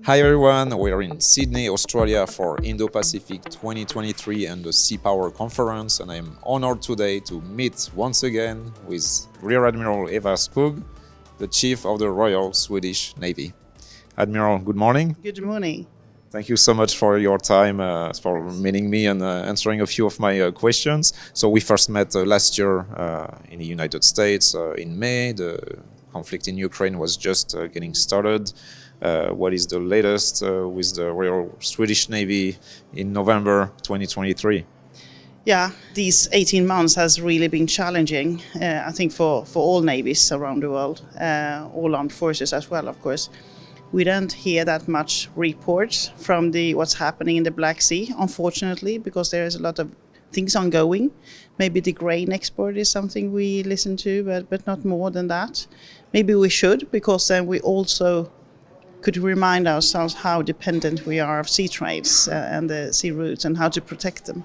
Hi everyone, we're in Sydney, Australia for Indo-Pacific 2023 and the Sea Power Conference, and I'm honored today to meet once again with Rear Admiral Skoog, the Chief of the Royal Swedish Navy. Admiral, good morning. Good morning. Thank you so much for your time, for meeting me and answering a few of my questions. So we first met last year in the United States in May. The conflict in Ukraine was just getting started. What is the latest with the Royal Swedish Navy in November 2023? Yeah, these 18 months has really been challenging, I think, for all navies around the world, all armed forces as well, of course. We don't hear that much reports from what's happening in the Black Sea, unfortunately, because there is a lot of things ongoing. Maybe the grain export is something we listen to, but not more than that. Maybe we should, because then we also could remind ourselves how dependent we are of sea trades and the sea routes and how to protect them.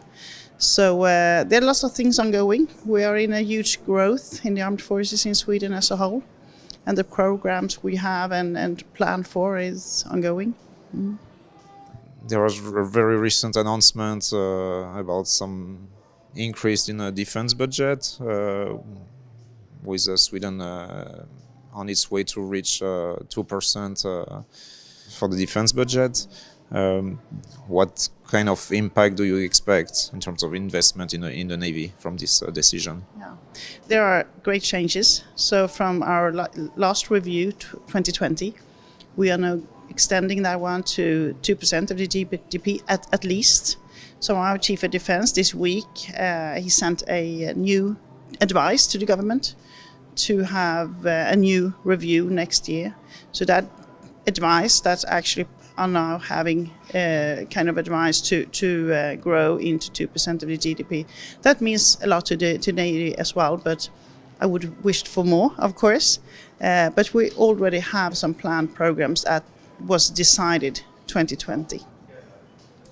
So there are lots of things ongoing. We are in a huge growth in the armed forces in Sweden as a whole. And the programs we have and plan for is ongoing. Mm. There was a very recent announcement about some increase in the defense budget with Sweden on its way to reach 2% for the defense budget. What kind of impact do you expect in terms of investment in the Navy from this decision? Yeah. There are great changes. So from our last review, 2020, we are now extending that one to 2% of the GDP at least. So our Chief of Defense this week, he sent a new advice to the government to have a new review next year. So that advice, that's actually are now having kind of advice to grow into 2% of the GDP. That means a lot to Navy as well, but I would wish for more, of course. But we already have some planned programs that was decided 2020.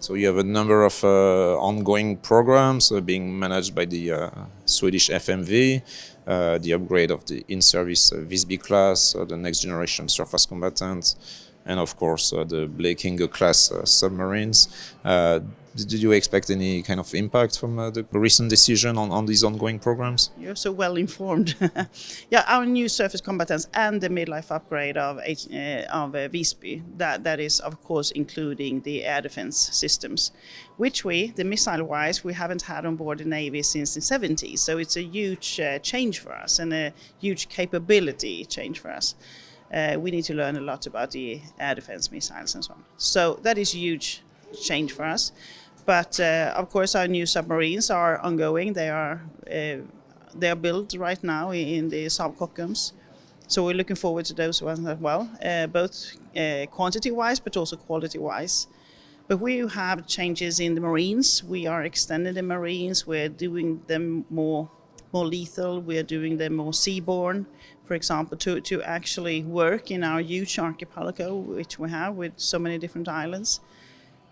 So you have a number of ongoing programs being managed by the Swedish FMV, the upgrade of the in-service Visby-class, the next generation surface combatants, and of course the Blekinge-class submarines. Did you expect any kind of impact from the recent decision on these ongoing programs? You're so well informed. Yeah, our new surface combatants and the midlife upgrade of Visby, that is of course including the air defense systems, which the missile-wise, we haven't had on board the Navy since the 70s. So it's a huge change for us and a huge capability change for us. We need to learn a lot about the air defense missiles and so on. So that is a huge change for us. But of course, our new submarines are ongoing. They are built right now in the Kockums. So we're looking forward to those ones as well, both quantity-wise but also quality-wise. But we have changes in the Marines. We are extending the Marines. We're doing them more lethal. We're doing them more seaborne, for example, to actually work in our huge archipelago, which we have with so many different islands.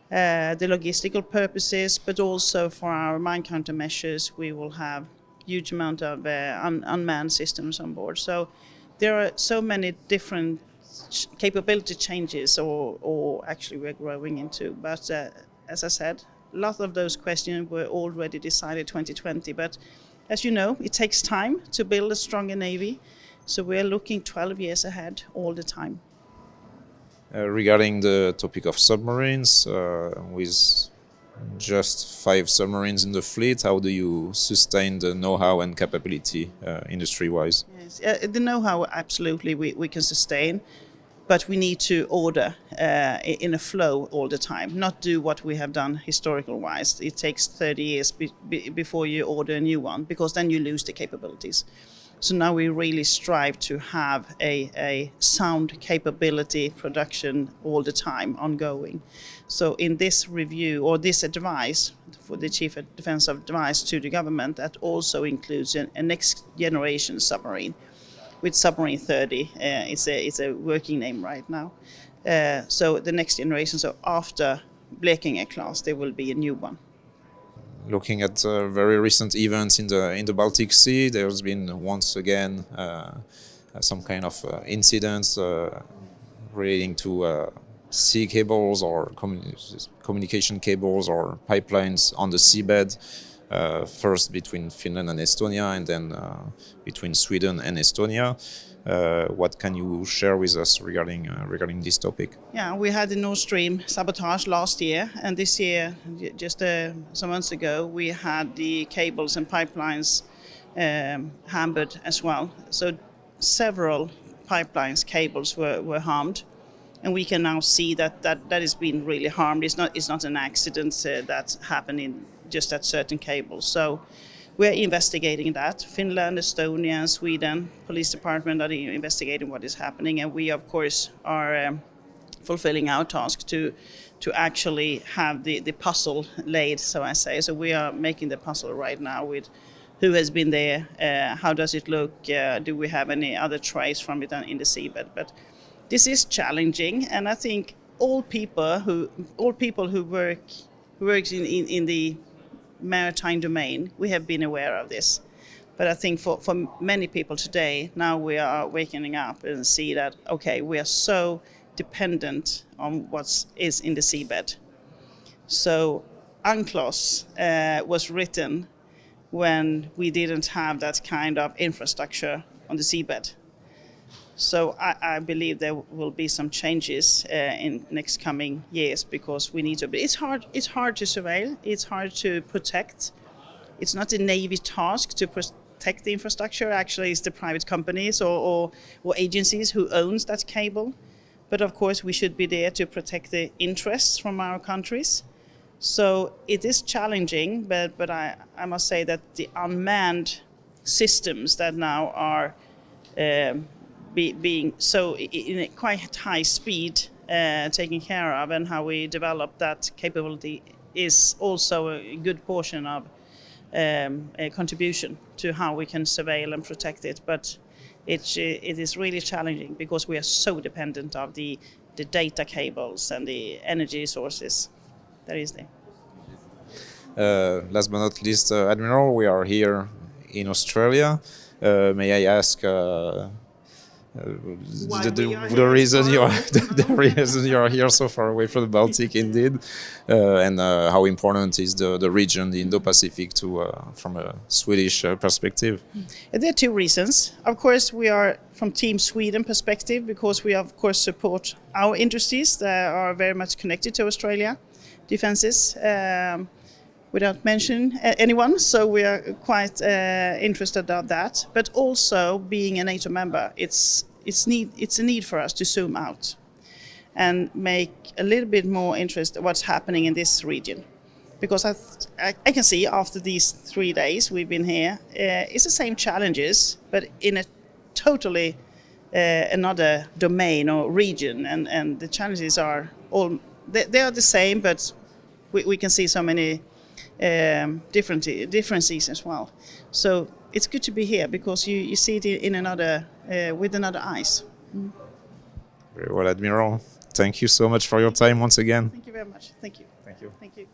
The logistical purposes, but also for our mine countermeasures, we will have huge amount of unmanned systems on board. So there are so many different capability changes, or actually we're growing into. But as I said, a lot of those questions were already decided 2020. But as you know, it takes time to build a stronger Navy. So we're looking 12 years ahead all the time. Regarding the topic of submarines, with just 5 submarines in the fleet, how do you sustain the know-how and capability industry-wise? Yes, the know-how, absolutely, we can sustain, but we need to order in a flow all the time, not do what we have done historical-wise. It takes 30 years before you order a new one, because then you lose the capabilities. So now we really strive to have a sound capability production all the time ongoing. So in this review, or this advice for the Chief of Defense advice to the government, that also includes a next generation submarine, with Submarine 30. It's a working name right now. So the next generation, so after Blekinge-class, there will be a new one. Looking at very recent events in the Baltic Sea, there's been once again some kind of incidents relating to sea cables or communication cables or pipelines on the seabed, first between Finland and Estonia, and then between Sweden and Estonia. What can you share with us regarding this topic? Yeah, we had the Nord Stream sabotage last year, and this year, just some months ago, we had the cables and pipelines hampered as well. So several pipelines, cables were harmed, and we can now see that has been really harmed. It's not an accident that happened in just that certain cable. So we're investigating that. Finland, Estonia, Sweden, police department are investigating what is happening, and we of course are fulfilling our task to actually have the puzzle laid, so I say. So we are making the puzzle right now with who has been there, how does it look, do we have any other trace from it in the seabed. But this is challenging, and I think all people who works in the maritime domain, we have been aware of this. But I think for many people today, now we are waking up and see that, okay, we are so dependent on what is in the seabed. So UNCLOS was written when we didn't have that kind of infrastructure on the seabed. So I believe there will be some changes in next coming years, because we need to. But it's hard to surveil. It's hard to protect. It's not the Navy task to protect the infrastructure. Actually, it's the private companies or agencies who owns that cable. But of course, we should be there to protect the interests from our countries. So it is challenging, but I must say that the unmanned systems that now are being so in a quite high speed taken care of, and how we develop that capability is also a good portion of a contribution to how we can surveil and protect it. But it is really challenging because we are so dependent of the data cables and the energy sources that is there. Last but not least, Admiral, we are here in Australia. May I ask the reason you are here so far away from the Baltic, indeed, and how important is the region, the Indo-Pacific, from a Swedish perspective? There are two reasons. Of course, we are from Team Sweden perspective because we of course support our industries that are very much connected to Australia defenses. Without mentioning anyone, so we are quite interested in that. But also, being a NATO member, it's a need for us to zoom out and make a little bit more interest in what's happening in this region. Because I can see after these 3 days we've been here, it's the same challenges, but in a totally another domain or region, and the challenges are all they are the same, but we can see so many differences as well. So it's good to be here because you see it in another with another eyes. Very well, Admiral. Thank you so much for your time once again. Thank you very much. Thank you. Thank you. Thank you.